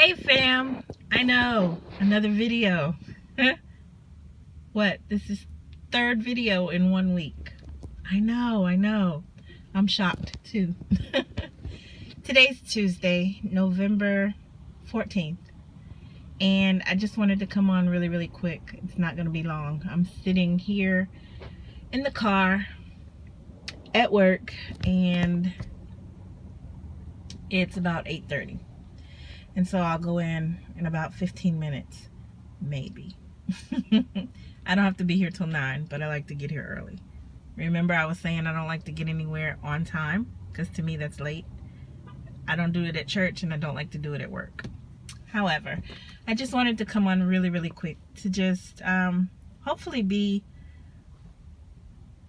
Hey fam, I know, another video. What, this is third video in 1 week. I know. I'm shocked too. Today's Tuesday, November 14th. And I just wanted to come on really quick. It's not gonna be long. I'm sitting here in the car at work and it's about 8:30. And so I'll go in about 15 minutes, maybe. I don't have to be here till 9, but I like to get here early. Remember I was saying I don't like to get anywhere on time, because to me that's late. I don't do it at church and I don't like to do it at work. However, I just wanted to come on really quick to just hopefully be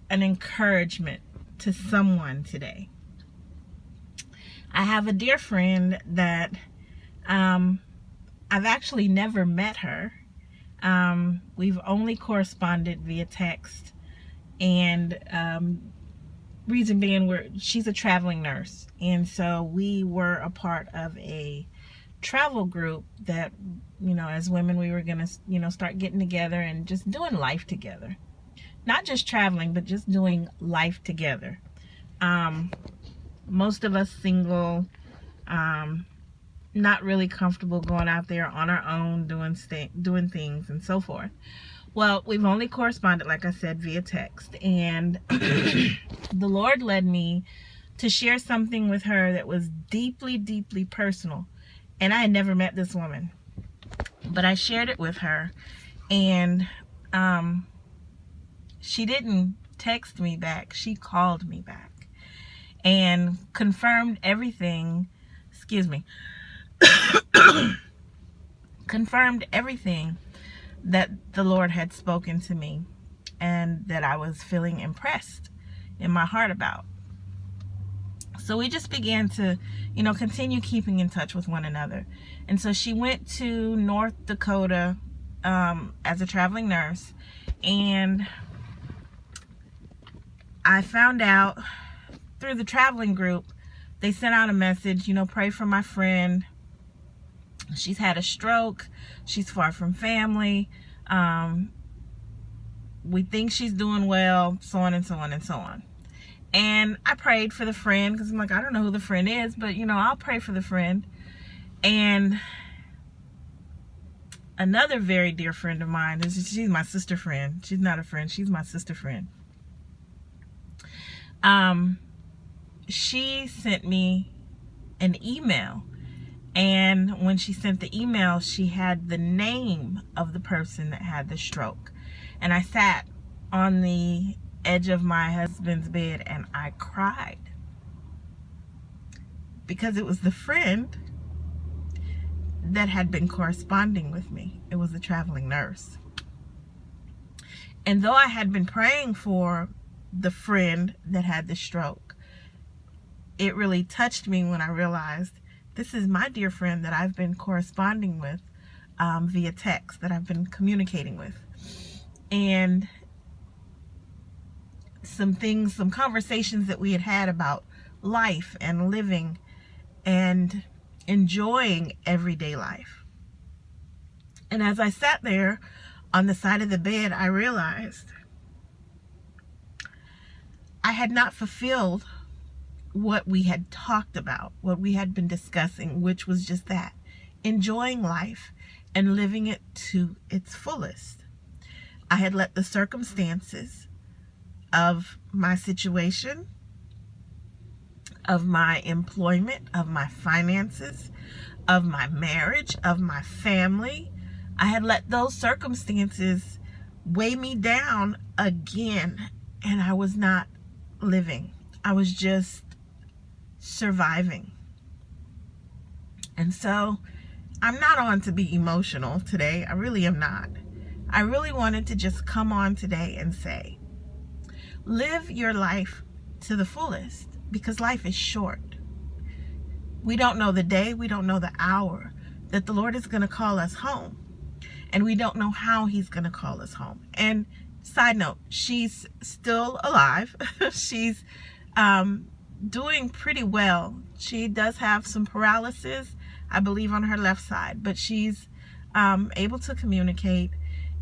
an encouragement to someone today. I have a dear friend that I've actually never met her. We've only corresponded via text, and reason being she's a traveling nurse, and so we were a part of a travel group that, as women we were gonna start getting together and just doing life together, not just traveling but just doing life together. Most of us single, not really comfortable going out there on our own doing things and so forth. Well, we've only corresponded, like I said, via text, and the Lord led me to share something with her that was deeply personal. And I had never met this woman, but I shared it with her, and she didn't text me back. She called me back and confirmed everything. Excuse me. Confirmed everything that the Lord had spoken to me and that I was feeling impressed in my heart about. So we just began to, continue keeping in touch with one another. And so she went to North Dakota as a traveling nurse, and I found out through the traveling group, they sent out a message, pray for my friend. She's had a stroke. She's far from family. We think she's doing well, so on and so on and so on. And I prayed for the friend, because I'm like, I don't know who the friend is, but I'll pray for the friend. And another very dear friend of mine, she's my sister friend. She's not a friend, she's my sister friend. She sent me an email. And when she sent the email, she had the name of the person that had the stroke. And I sat on the edge of my husband's bed and I cried, because it was the friend that had been corresponding with me. It was a traveling nurse. And though I had been praying for the friend that had the stroke, it really touched me when I realized this is my dear friend that I've been corresponding with via text, that I've been communicating with. And some conversations that we had about life and living and enjoying everyday life. And as I sat there on the side of the bed, I realized I had not fulfilled what we had talked about, what we had been discussing, which was just that, enjoying life and living it to its fullest. I had let the circumstances of my situation, of my employment, of my finances, of my marriage, of my family, I had let those circumstances weigh me down again, and I was not living. I was just surviving. And so I'm not on to be emotional today. I really am not. I really wanted to just come on today and say, live your life to the fullest, because life is short. We don't know the day, we don't know the hour that the Lord is going to call us home, and we don't know how he's going to call us home. And side note, she's still alive. She's doing pretty well. She does have some paralysis. I believe on her left side, but she's able to communicate.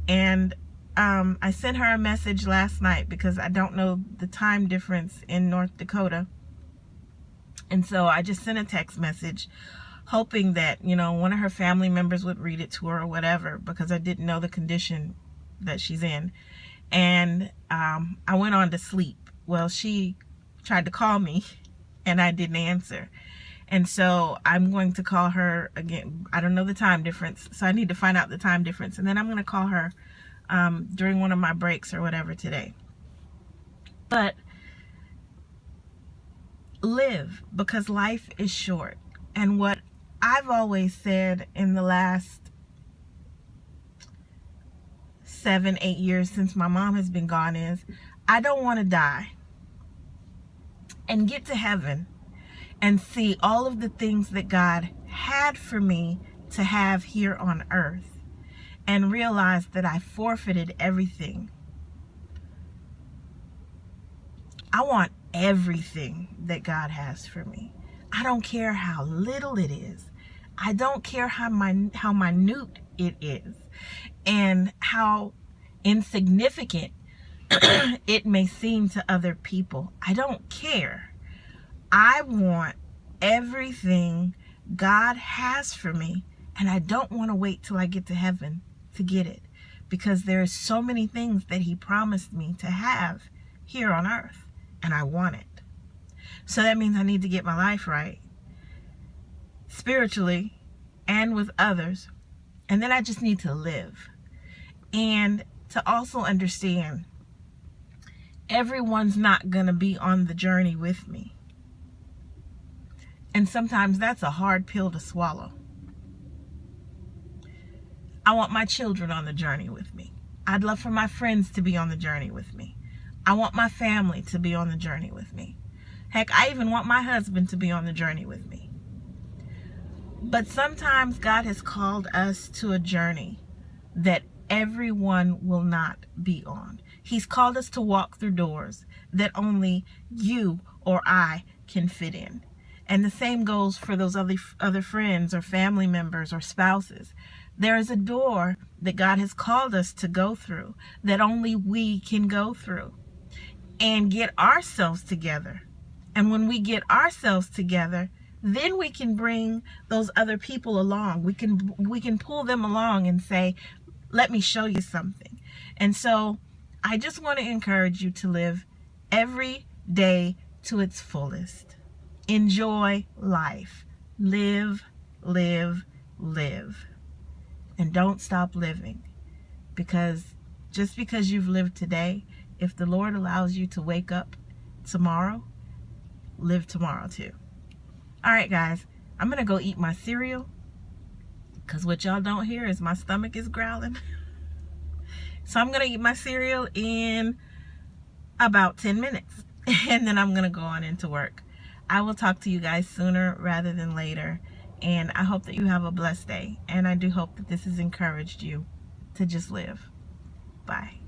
And I sent her a message last night because I don't know the time difference in North Dakota. And so I just sent a text message hoping that, you know, one of her family members would read it to her or whatever, because I didn't know the condition that she's in. And I went on to sleep. Well, she tried to call me and I didn't answer. And so I'm going to call her again. I don't know the time difference, so I need to find out the time difference. And then I'm going to call her during one of my breaks or whatever today. But live, because life is short. And what I've always said in the last 7-8 years since my mom has been gone is, I don't want to die and get to heaven and see all of the things that God had for me to have here on earth and realize that I forfeited everything. I want everything that God has for me. I don't care how little it is. I don't care how minute it is and how insignificant it may seem to other people. I don't care. I want everything God has for me, and I don't want to wait till I get to heaven to get it, because there are so many things that He promised me to have here on earth, and I want it. So that means I need to get my life right, spiritually and with others, and then I just need to live. And to also understand, everyone's not going to be on the journey with me. And sometimes that's a hard pill to swallow. I want my children on the journey with me. I'd love for my friends to be on the journey with me. I want my family to be on the journey with me. Heck, I even want my husband to be on the journey with me. But sometimes God has called us to a journey that everyone will not be on. He's called us to walk through doors that only you or I can fit in. And the same goes for those other friends or family members or spouses. There is a door that God has called us to go through that only we can go through and get ourselves together. And when we get ourselves together, then we can bring those other people along. We can pull them along and say, let me show you something. And so I just want to encourage you to live every day to its fullest. Enjoy life. Live, live, live. And don't stop living. Because just because you've lived today, if the Lord allows you to wake up tomorrow, live tomorrow too. All right, guys, I'm going to go eat my cereal, because what y'all don't hear is my stomach is growling. So I'm going to eat my cereal in about 10 minutes, and then I'm going to go on into work. I will talk to you guys sooner rather than later, and I hope that you have a blessed day, and I do hope that this has encouraged you to just live. Bye.